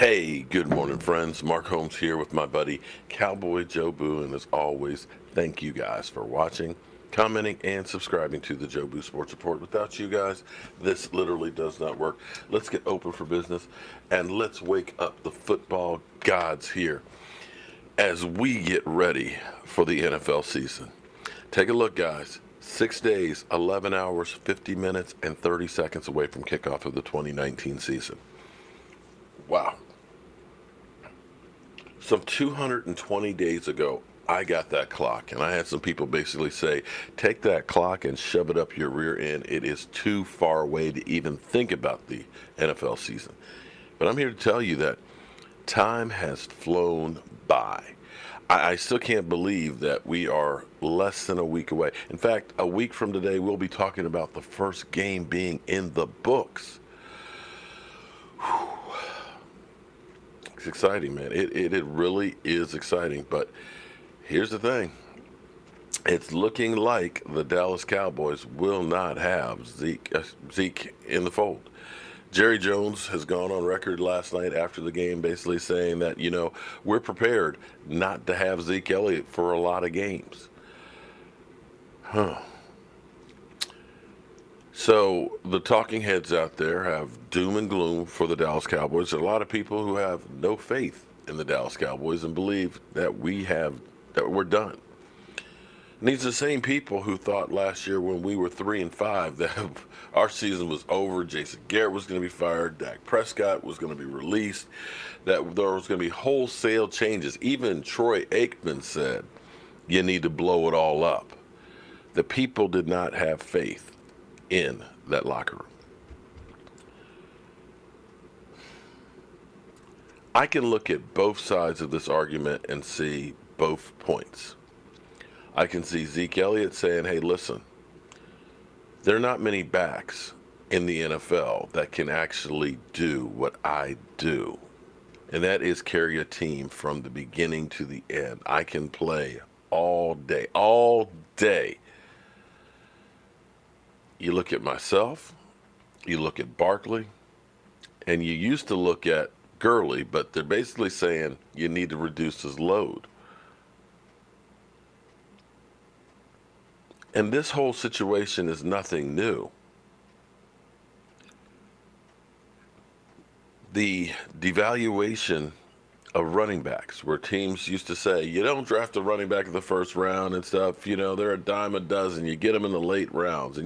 Hey, good morning, friends. Mark Holmes here with my buddy Cowboy Joe Boo, and as always, thank you guys for watching, commenting, and subscribing to the Joe Boo Sports Report. Without you guys, this literally does not work. Let's get open for business, and let's wake up the football gods here as we get ready for the NFL season. Take a look, guys. 6 days, 11 hours, 50 minutes, and 30 seconds away from kickoff of the 2019 season. Wow. Some 220 days ago, I got that clock, and I had some people basically say, take that clock and shove it up your rear end. It is too far away to even think about the NFL season. But I'm here to tell you that time has flown by. I still can't believe that we are less than a week away. In fact, a week from today, we'll be talking about the first game being in the books. It's exciting, man. It really is exciting. But here's the thing. It's looking like the Dallas Cowboys will not have Zeke in the fold. Jerry Jones has gone on record last night after the game basically saying that, we're prepared not to have Zeke Elliott for a lot of games. So the talking heads out there have doom and gloom for the Dallas Cowboys. There are a lot of people who have no faith in the Dallas Cowboys and believe that we're done. And these are the same people who thought last year when we were 3-5 that our season was over, Jason Garrett was going to be fired, Dak Prescott was going to be released, that there was going to be wholesale changes. Even Troy Aikman said, you need to blow it all up. The people did not have faith in that locker room. I can look at both sides of this argument and see both points. I can see Zeke Elliott saying, hey, listen, there are not many backs in the NFL that can actually do what I do, and that is carry a team from the beginning to the end. I can play all day, all day. You look at myself, you look at Barkley, and you used to look at Gurley, but they're basically saying you need to reduce his load. And this whole situation is nothing new. The devaluation of running backs, where teams used to say, you don't draft a running back in the first round and stuff, they're a dime a dozen. You get them in the late rounds,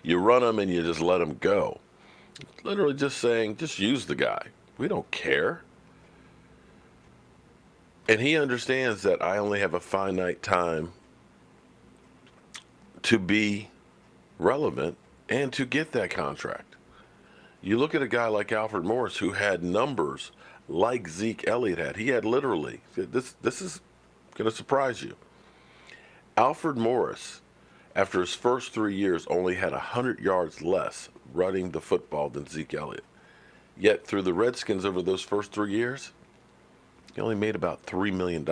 you run them and you just let them go. Literally just saying, just use the guy. We don't care. And he understands that I only have a finite time to be relevant and to get that contract. You look at a guy like Alfred Morris who had numbers like Zeke Elliott had. He had literally, this is going to surprise you. Alfred Morris, after his first 3 years, only had 100 yards less running the football than Zeke Elliott. Yet through the Redskins over those first 3 years, he only made about $3 million.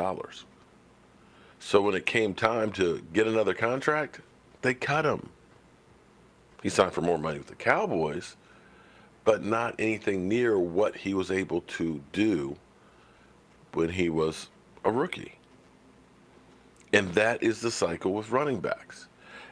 So when it came time to get another contract, they cut him. He signed for more money with the Cowboys, but not anything near what he was able to do when he was a rookie. And that is the cycle with running backs.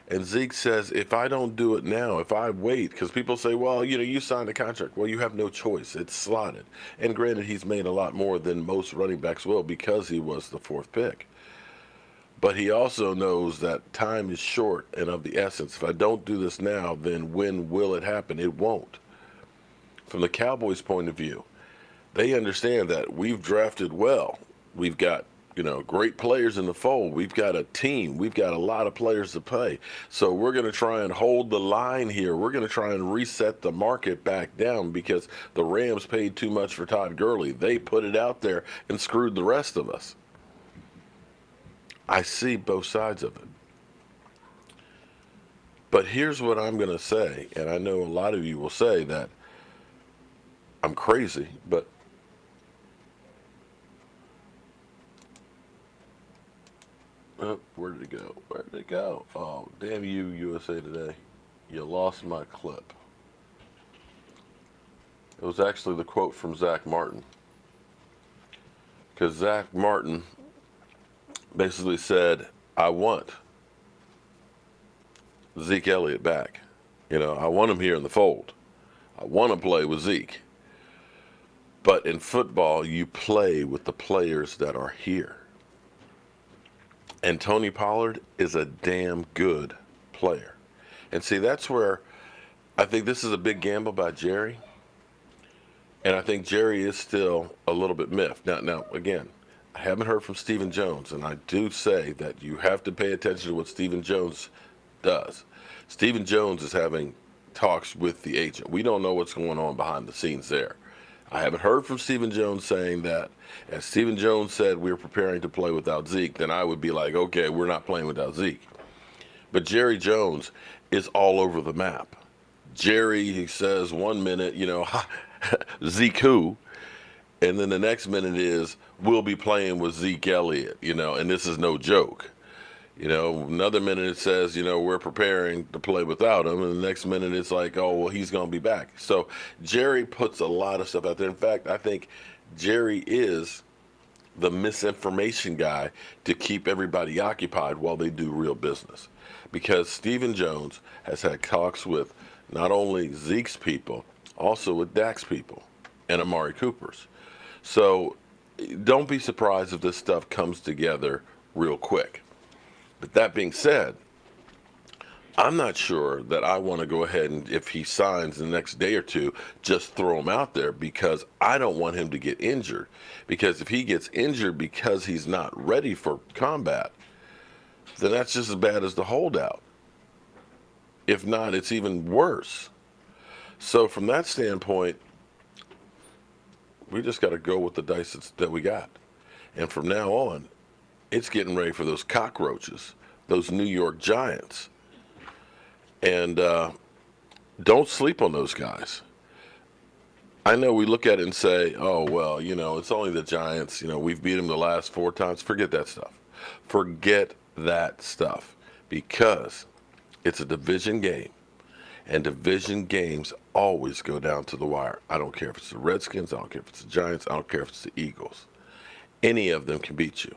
And Zeke says, if I don't do it now, if I wait, because people say, well, you signed a contract. Well, you have no choice. It's slotted. And granted, he's made a lot more than most running backs will because he was the fourth pick. But he also knows that time is short and of the essence. If I don't do this now, then when will it happen? It won't. From the Cowboys' point of view, they understand that we've drafted well. We've got, great players in the fold. We've got a team. We've got a lot of players to play. So we're going to try and hold the line here. We're going to try and reset the market back down because the Rams paid too much for Todd Gurley. They put it out there and screwed the rest of us. I see both sides of it. But here's what I'm going to say, and I know a lot of you will say that I'm crazy, but where did it go? Where did it go? Oh, damn you, USA Today. You lost my clip. It was actually the quote from Zach Martin. because Zach Martin basically said, I want Zeke Elliott back. I want him here in the fold. I want to play with Zeke. But in football, you play with the players that are here. And Tony Pollard is a damn good player. And see, that's where I think this is a big gamble by Jerry. And I think Jerry is still a little bit miffed. Now, again, I haven't heard from Stephen Jones, and I do say that you have to pay attention to what Stephen Jones does. Stephen Jones is having talks with the agent. We don't know what's going on behind the scenes there. I haven't heard from Stephen Jones saying that. If Stephen Jones said we're preparing to play without Zeke, then I would be like, okay, we're not playing without Zeke. But Jerry Jones is all over the map. Jerry, he says 1 minute, Zeke who? And then the next minute is, we'll be playing with Zeke Elliott, and this is no joke. Another minute it says, we're preparing to play without him. And the next minute it's like, oh, well, he's going to be back. So Jerry puts a lot of stuff out there. In fact, I think Jerry is the misinformation guy to keep everybody occupied while they do real business. Because Stephen Jones has had talks with not only Zeke's people, also with Dak's people and Amari Cooper's. So don't be surprised if this stuff comes together real quick. But that being said, I'm not sure that I want to go ahead and, if he signs the next day or two, just throw him out there, because I don't want him to get injured. Because if he gets injured because he's not ready for combat, then that's just as bad as the holdout. If not, it's even worse. So from that standpoint, we just got to go with the dice that we got. And from now on, it's getting ready for those cockroaches, those New York Giants. And don't sleep on those guys. I know we look at it and say, oh, well, it's only the Giants. We've beat them the last 4 times. Forget that stuff. Forget that stuff. Because it's a division game. And division games always go down to the wire. I don't care if it's the Redskins. I don't care if it's the Giants. I don't care if it's the Eagles. Any of them can beat you.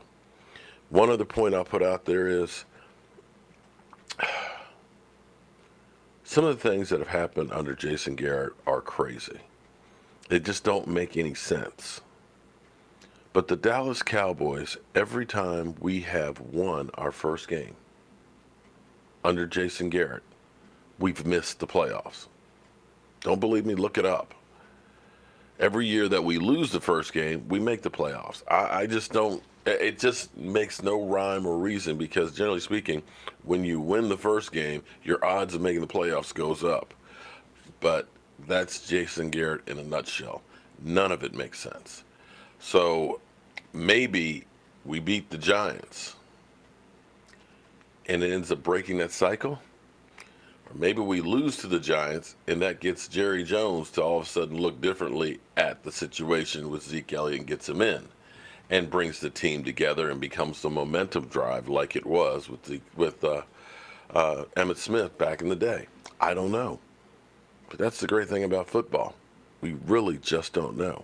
One other point I'll put out there is some of the things that have happened under Jason Garrett are crazy. They just don't make any sense. But the Dallas Cowboys, every time we have won our first game under Jason Garrett, we've missed the playoffs. Don't believe me? Look it up. Every year that we lose the first game, we make the playoffs. I just don't. It just makes no rhyme or reason, because generally speaking, when you win the first game, your odds of making the playoffs goes up. But that's Jason Garrett in a nutshell. None of it makes sense. So maybe we beat the Giants and it ends up breaking that cycle. Or maybe we lose to the Giants and that gets Jerry Jones to all of a sudden look differently at the situation with Zeke Elliott and gets him in and brings the team together and becomes the momentum drive like it was with Emmitt Smith back in the day. I don't know. But that's the great thing about football. We really just don't know.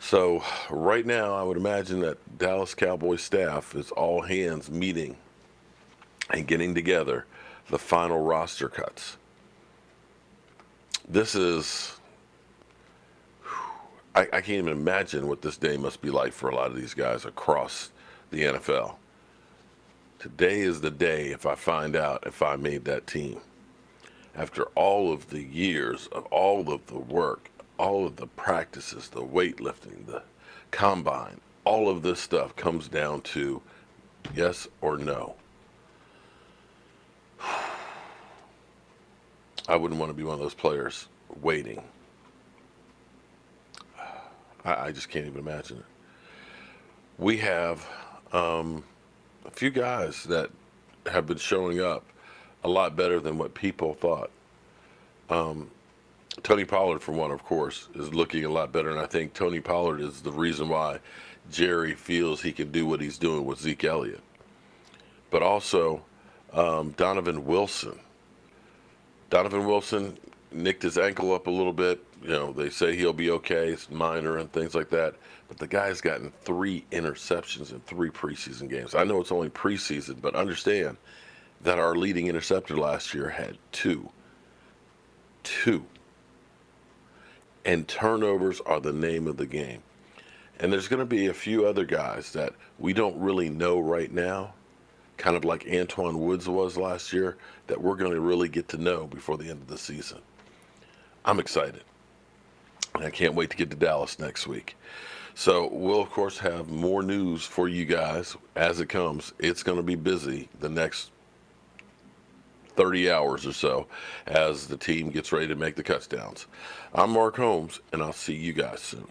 So right now, I would imagine that Dallas Cowboys staff is all hands meeting and getting together the final roster cuts. This is, I can't even imagine what this day must be like for a lot of these guys across the NFL. Today is the day if I find out if I made that team. After all of the years of all of the work, all of the practices, the weightlifting, the combine, all of this stuff comes down to yes or no. I wouldn't want to be one of those players waiting. I just can't even imagine it. We have a few guys that have been showing up a lot better than what people thought. Tony Pollard, for one, of course, is looking a lot better, and I think Tony Pollard is the reason why Jerry feels he can do what he's doing with Zeke Elliott. But also, Donovan Wilson. Donovan Wilson nicked his ankle up a little bit. They say he'll be okay. It's minor and things like that. But the guy's gotten 3 interceptions in 3 preseason games. I know it's only preseason, but understand that our leading interceptor last year had two. Two. And turnovers are the name of the game. And there's going to be a few other guys that we don't really know right now, kind of like Antoine Woods was last year, that we're going to really get to know before the end of the season. I'm excited. And I can't wait to get to Dallas next week. So we'll, of course, have more news for you guys as it comes. It's going to be busy the next 30 hours or so as the team gets ready to make the touchdowns. I'm Mark Holmes, and I'll see you guys soon.